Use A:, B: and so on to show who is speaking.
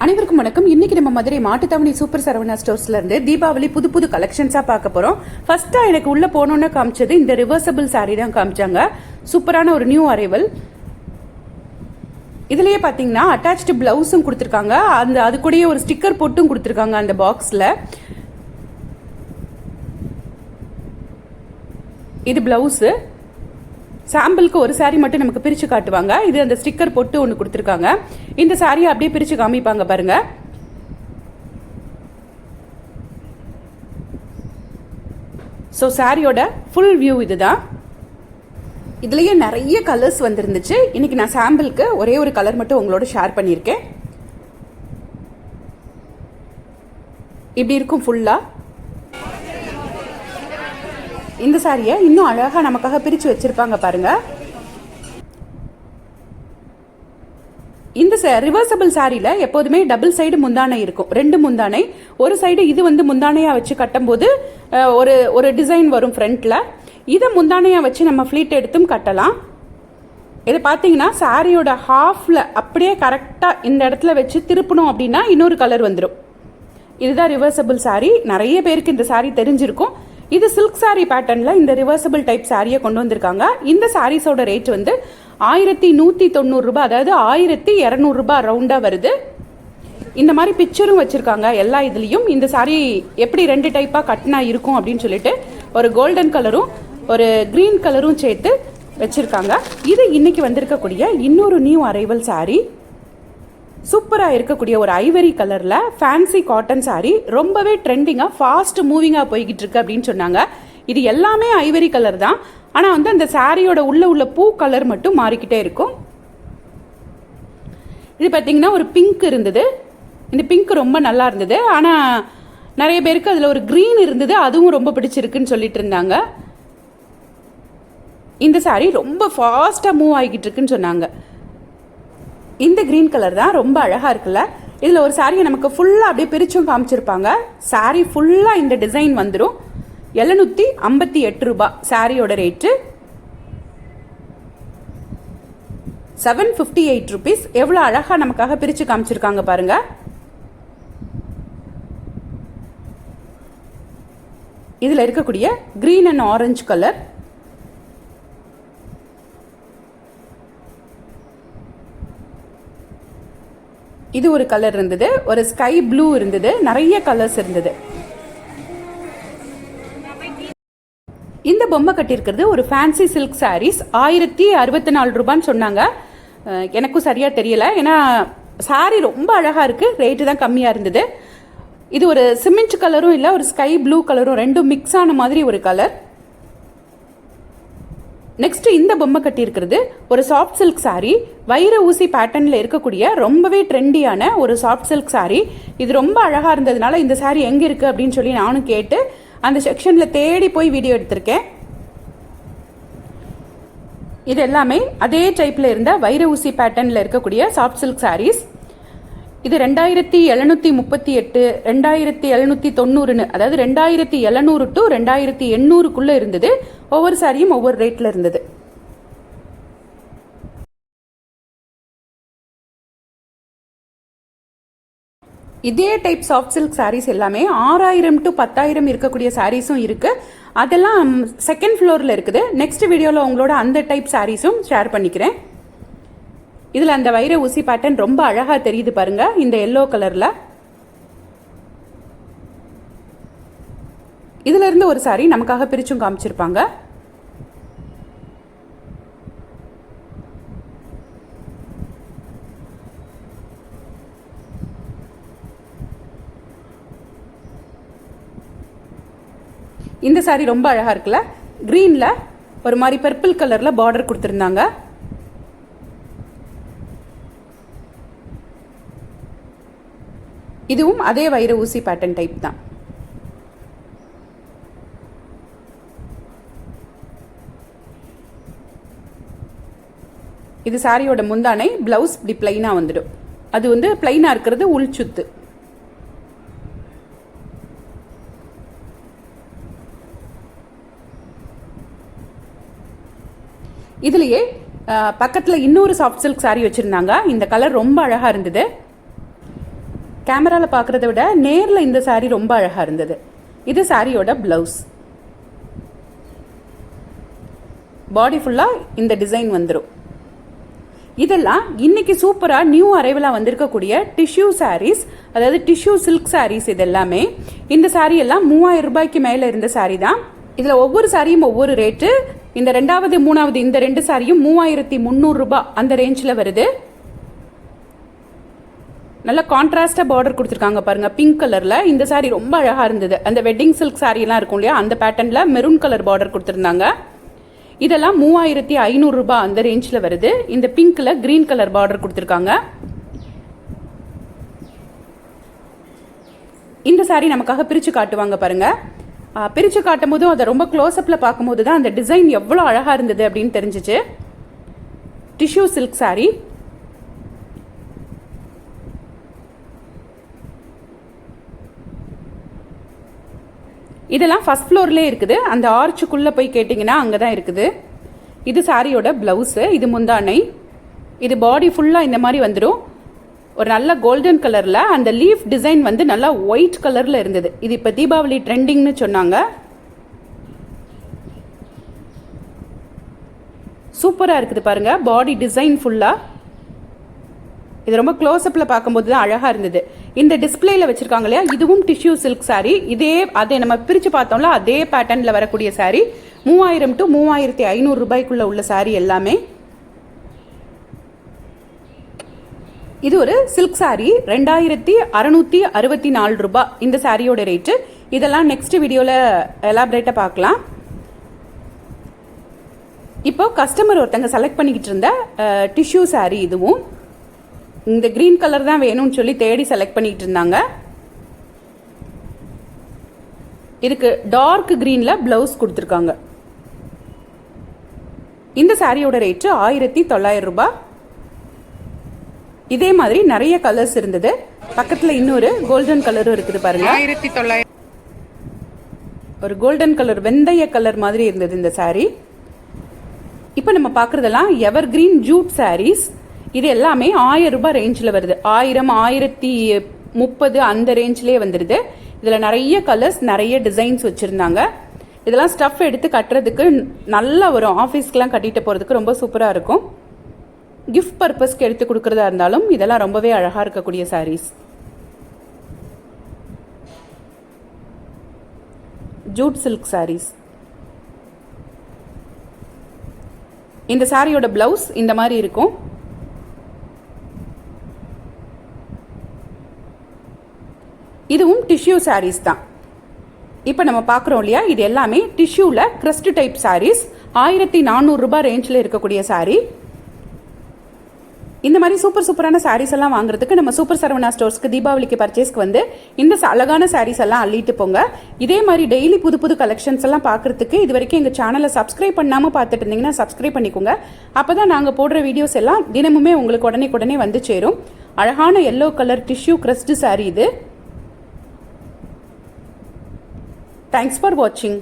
A: அனைவருக்கும் வணக்கம். இன்னைக்கு நம்ம மதுரை மாட்டுத்தாவணி சூப்பர் சரவணா ஸ்டோர்ஸ்ல இருந்து தீபாவளி புது புது கலெக்ஷன்ஸா பார்க்க போறோம். ஃபர்ஸ்டா எனக்கு உள்ள போனோன்னு காமிச்சது இந்த ரிவர்சபிள் சாரி தான் காமிச்சாங்க. சூப்பரான ஒரு நியூ அரைவல். இதுலயே பாத்தீங்கன்னா அட்டாச்டு பிளவுஸும் கொடுத்துருக்காங்க. அது கூடயே ஒரு ஸ்டிக்கர் போட்டும் கொடுத்துருக்காங்க அந்த பாக்ஸ்ல. இது பிளவுஸ். சாம்பிளுக்கு ஒரு சாரி மட்டும் நமக்கு பிரிச்சு காட்டுவாங்க. இது அந்த ஸ்டிக்கர் போட்டு ஒன்று கொடுத்துருக்காங்க. இந்த சாரியை அப்படியே பிரிச்சு காமிப்பாங்க பாருங்க. ஸோ சாரியோட ஃபுல் வியூ இதுதான். இதுலயே நிறைய கலர்ஸ் வந்துருந்துச்சு. இன்னைக்கு நான் சாம்பிளுக்கு ஒரே ஒரு கலர் மட்டும் உங்களோட ஷேர் பண்ணியிருக்கேன். இப்படி இருக்கும் ஃபுல்லா. இந்த சாரியை இன்னும் அழகா நமக்காக பிரிச்சு வச்சிருப்பாங்க பாருங்க. இந்த ரிவர்சபிள் சாரியில எப்போதுமே டபுள் சைடு முந்தானை இருக்கும். ரெண்டு முந்தானை. ஒரு சைடு இது முந்தானையா வச்சு கட்டும் போது ஒரு டிசைன் வரும் ஃப்ரண்ட்ல. இதை முந்தானையா வச்சு நம்ம ஃபிளீட் எடுத்தும் கட்டலாம். இதை பார்த்தீங்கன்னா சாரியோட ஹாஃப்ல அப்படியே கரெக்டா இந்த இடத்துல வச்சு திருப்பணும் அப்படின்னா இன்னொரு கலர் வந்துடும். இதுதான் ரிவர்சபிள் சாரி. நிறைய பேருக்கு இந்த சாரி தெரிஞ்சிருக்கும். இது சில்க் சாரி பேட்டர்ன்ல இந்த ரிவர்சபிள் டைப் சாரியை கொண்டு வந்திருக்காங்க. இந்த சாரீஸோட ரேட் 1190 ரூபாய், அதாவது 1200 ரூபாய் ரவுண்டா வருது. இந்த மாதிரி பிக்சரும் வச்சிருக்காங்க எல்லா இதுலயும். இந்த சாரி எப்படி ரெண்டு டைப்பா கட்டினா இருக்கும் அப்படின்னு சொல்லிட்டு ஒரு கோல்டன் கலரும் ஒரு கிரீன் கலரும் சேர்த்து வச்சிருக்காங்க. இது இன்னைக்கு வந்திருக்கக்கூடிய இன்னொரு நியூ அரைவல் சாரி. சூப்பரா இருக்கக்கூடிய ஒரு ஐவரி கலர்ல ஃபேன்சி காட்டன் சாரி. ரொம்பவே ட்ரெண்டிங்கா ஃபாஸ்ட் மூவிங்கா போய்கிட்டு இருக்கு அப்படின்னு சொன்னாங்க. இது எல்லாமே ஐவரி கலர் தான். ஆனா அந்த சாரியோட உள்ள பூ கலர் மட்டும் மாறிக்கிட்டே இருக்கும். இது பாத்தீங்கன்னா ஒரு பிங்க் இருந்தது. இந்த பிங்க் ரொம்ப நல்லா இருந்தது. ஆனா நிறைய பேருக்கு அதுல ஒரு கிரீன் இருந்தது. அதுவும் ரொம்ப பிடிச்சிருக்குன்னு சொல்லிட்டு இருந்தாங்க. இந்த சாரி ரொம்ப ஃபாஸ்டா மூவ் ஆகிட்டு இருக்குன்னு சொன்னாங்க. இந்த கிரீன் கலர் தான் ரொம்ப அழகா இருக்குல்ல. இதுல ஒரு சாரியை நமக்கு ஃபுல்லா அப்படியே பிரிச்சும் காமிச்சிருப்பாங்க. சாரி ஃபுல்லா இந்த டிசைன் வந்துடும். 758 ரூபாய் சாரியோட ரேட்டு. 758 ருபீஸ். எவ்வளவு அழகா நமக்காக பிரிச்சு காமிச்சிருக்காங்க பாருங்க. இதுல இருக்கக்கூடிய கிரீன் அண்ட் ஆரஞ்சு கலர். இது ஒரு கலர் இருந்தது. ஒரு ஸ்கை ப்ளூ இருந்தது. நிறைய கலர்ஸ் இருந்தது. இந்த பொம்மை கட்டியிருக்கிறது ஒரு ஃபேன்சி சில்க் சாரீஸ். 1064 ரூபான்னு சொன்னாங்க. எனக்கும் சரியா தெரியல. ஏன்னா சாரி ரொம்ப அழகா இருக்கு. ரேட்டு தான் கம்மியா இருந்தது. இது ஒரு சிமெண்ட் கலரும் இல்ல, ஒரு ஸ்கை ப்ளூ கலரும் ரெண்டும் மிக்ஸ் ஆன மாதிரி ஒரு கலர். நெக்ஸ்ட் இந்த பொம்மை கட்டி இருக்கிறது ஒரு சாஃப்ட் சில்க் சாரி. வைர ஊசி பேட்டர்ன்ல இருக்கக்கூடிய ரொம்பவே ட்ரெண்டியான ஒரு சாஃப்ட் சில்க் சாரி. இது ரொம்ப அழகா இருந்ததுனால இந்த சாரி எங்க இருக்கு அப்படின்னு சொல்லி நானும் கேட்டு அந்த செக்ஷன்ல தேடி போய் வீடியோ எடுத்திருக்கேன். இது எல்லாமே அதே டைப்ல இருந்த வைர ஊசி பேட்டர்ன்ல இருக்கக்கூடிய சாஃப்ட் சில்க் சாரீஸ். இது 2738, 2790, அதாவது 2700 டு 2800 இருந்தது. ஒவ்வொரு சாரியும் ஒவ்வொரு ரேட்ல இருந்தது. இதே டைப் சாஃப்ட் சில்க் சாரீஸ் எல்லாமே 6000 டு 10000 இருக்கக்கூடிய சாரீஸும் இருக்கு. அதெல்லாம் செகண்ட் ஃப்ளோர்ல இருக்குது. நெக்ஸ்ட் வீடியோல உங்களோட அந்த டைப் சாரீஸும் ஷேர் பண்ணிக்கிறேன். இதுல அந்த வைர ஊசி பேட்டர்ன் ரொம்ப அழகா தெரியுது பாருங்க. இந்த எல்லோ கலர்ல இதுல இருந்து ஒரு சாரி நமக்காக பிரிச்சும் காமிச்சிருப்பாங்க. இந்த சாரி ரொம்ப அழகா இருக்குல்ல. கிரீன்ல ஒரு மாதிரி பர்பிள் கலர்ல பார்டர் கொடுத்திருந்தாங்க. இதுவும் அதே வைர ஊசி பேட்டர்ன் டைப் தான். இது சாரியோட முந்தானை. பிளவுஸ் இப்படி பிளைனா வந்துடும். அது பிளைனா இருக்கிறது உள் சுத்து. இதுலயே பக்கத்துல இன்னொரு சாஃப்ட் சில்க் சாரி வச்சிருந்தாங்க. இந்த கலர் ரொம்ப அழகா இருந்தது. கேமராவில் பார்க்குறத விட நேரில் இந்த சாரீ ரொம்ப அழகாக இருந்தது. இது சாரியோட ப்ளவுஸ். பாடி ஃபுல்லாக இந்த டிசைன் வந்துடும். இதெல்லாம் இன்னைக்கு சூப்பராக நியூ அரைவலாக வந்திருக்கக்கூடிய டிஷ்யூ சாரீஸ், அதாவது டிஷ்யூ சில்க் சாரீஸ். இது எல்லாமே இந்த சாரீ எல்லாம் 3000 ரூபாய்க்கு மேலே இருந்த சாரீ தான். இதில் ஒவ்வொரு சாரியும் ஒவ்வொரு ரேட்டு. இந்த 2வது 3வது இந்த 2 சாரியும் 3300 ரூபாய் அந்த ரேஞ்சில் வருது. நல்ல கான்ட்ராஸ்டாக பார்டர் கொடுத்துருக்காங்க பாருங்க, பிங்க் கலரில். இந்த சாரீ ரொம்ப அழகாக இருந்தது. அந்த வெட்டிங் சில்க் சாரீலாம் இருக்கும் இல்லையா, அந்த பேட்டர்னில் மெரூன் கலர் பார்டர் கொடுத்துருந்தாங்க. இதெல்லாம் 3500 ரூபாய் அந்த ரேஞ்சில் வருது. இந்த பிங்க்ல கிரீன் கலர் பார்டர் கொடுத்துருக்காங்க. இந்த சாரீ நமக்காக பிரித்து காட்டுவாங்க பாருங்க. பிரித்து காட்டும் போதும் அதை ரொம்ப க்ளோஸ்அப்பில் பார்க்கும்போது தான் அந்த டிசைன் எவ்வளோ அழகாக இருந்தது அப்படின்னு தெரிஞ்சிச்சு. Tissue silk sari. இதெல்லாம் ஃபர்ஸ்ட் ஃப்ளோர்லேயே இருக்குது. அந்த ஆர்ச்சுக்குள்ளே போய் கேட்டிங்கன்னா அங்கே தான் இருக்குது. இது சாரியோட ப்ளவுஸு, இது முந்தானை. இது பாடி ஃபுல்லாக இந்த மாதிரி வந்துடும். ஒரு நல்ல கோல்டன் கலரில் அந்த லீஃப் டிசைன் வந்து நல்லா ஒயிட் கலரில் இருந்தது. இது இப்போ தீபாவளி ட்ரெண்டிங்னு சொன்னாங்க. சூப்பராக இருக்குது பாருங்க, பாடி டிசைன் ஃபுல்லாக. இது ரொம்ப க்ளோஸ்அப்பில் பார்க்கும்போது தான் அழகாக இருந்தது. இந்த டிஸ்பிளேல வச்சிருக்காங்க இல்லையா, இதுவும் டிஷ்யூ சில்க் சாரீ. அதே நம்ம பிரித்து பார்த்தோம்ல, அதே பேட்டர்னில் வரக்கூடிய சாரீ. 3000 to 3500 ரூபாய்க்குள்ள உள்ள சாரீ எல்லாமே. இது ஒரு சில்க் சாரீ, 2664 ரூபாய் இந்த சாரியோட ரேட்டு. இதெல்லாம் நெக்ஸ்ட் வீடியோவில் எலாபரேட்டாக பார்க்கலாம். இப்போ கஸ்டமர் ஒருத்தங்க செலக்ட் பண்ணிக்கிட்டு இருந்த டிஷ்யூ சாரீ. இதுவும் இந்த கிரீன் கலர் தான் வேணும்னு சொல்லி தேடி செலக்ட் பண்ணிட்டு இருந்தாங்க. இதுக்கு டார்க் கிரீன்ல பிளவுஸ் கொடுத்துருக்காங்க. இந்த சாரியோட ரேட்டு 1900 ரூபாய். இதே மாதிரி நிறைய கலர்ஸ் இருந்தது. பக்கத்துல இன்னொரு கோல்டன் கலரும் இருக்குது பாருங்க. 1900. ஒரு கோல்டன் கலர், வெந்தய கலர் மாதிரி இருந்தது இந்த சாரி. இப்போ நம்ம பார்க்கறதெல்லாம் எவர் கிரீன் ஜூட் சாரீஸ். இது எல்லாமே 1000 ரூபாய் ரேஞ்சில் வருது. 1000, 1030 அந்த ரேஞ்சிலே வந்துடுது. இதில் நிறைய கலர்ஸ், நிறைய டிசைன்ஸ் வச்சுருந்தாங்க. இதெல்லாம் ஸ்டஃப் எடுத்து கட்டுறதுக்கு நல்லா வரும். ஆஃபீஸ்க்கெலாம் கட்டிட்டு போகிறதுக்கு ரொம்ப சூப்பராக இருக்கும். கிஃப்ட் பர்பஸ்க்கு எடுத்து கொடுக்குறதா இருந்தாலும் இதெல்லாம் ரொம்பவே அழகாக இருக்கக்கூடிய சாரீஸ். Jude silk saris. இந்த சாரியோட பிளவுஸ் இந்த மாதிரி இருக்கும். இதுவும் டிஷ்யூ சாரீஸ் தான். இப்போ நம்ம பார்க்குறோம் இல்லையா, இது எல்லாமே டிஷ்யூவில் கிரஸ்ட் டைப் சாரீஸ். 1400 ரூபாய் ரேஞ்சில் இருக்கக்கூடிய சாரீ. இந்த மாதிரி சூப்பரான சாரீஸ் எல்லாம் வாங்குறதுக்கு நம்ம சூப்பர் சரவணா ஸ்டோர்ஸ்க்கு தீபாவளிக்கு பர்ச்சேஸ்க்கு வந்து இந்த அழகான சாரீஸ் எல்லாம் அள்ளிட்டு போங்க. இதே மாதிரி டெய்லி புது கலெக்ஷன்ஸ் எல்லாம் பார்க்கறதுக்கு இது வரைக்கும் எங்கள் சேனலை சப்ஸ்கிரைப் பண்ணாமல் பார்த்துட்டு இருந்தீங்கன்னா சப்ஸ்கிரைப் பண்ணிக்கோங்க. அப்போ தான் நாங்கள் போடுற வீடியோஸ் எல்லாம் தினமுமே உங்களுக்கு உடனே வந்து சேரும். அழகான yellow colour tissue crust sari இது. Thanks for watching.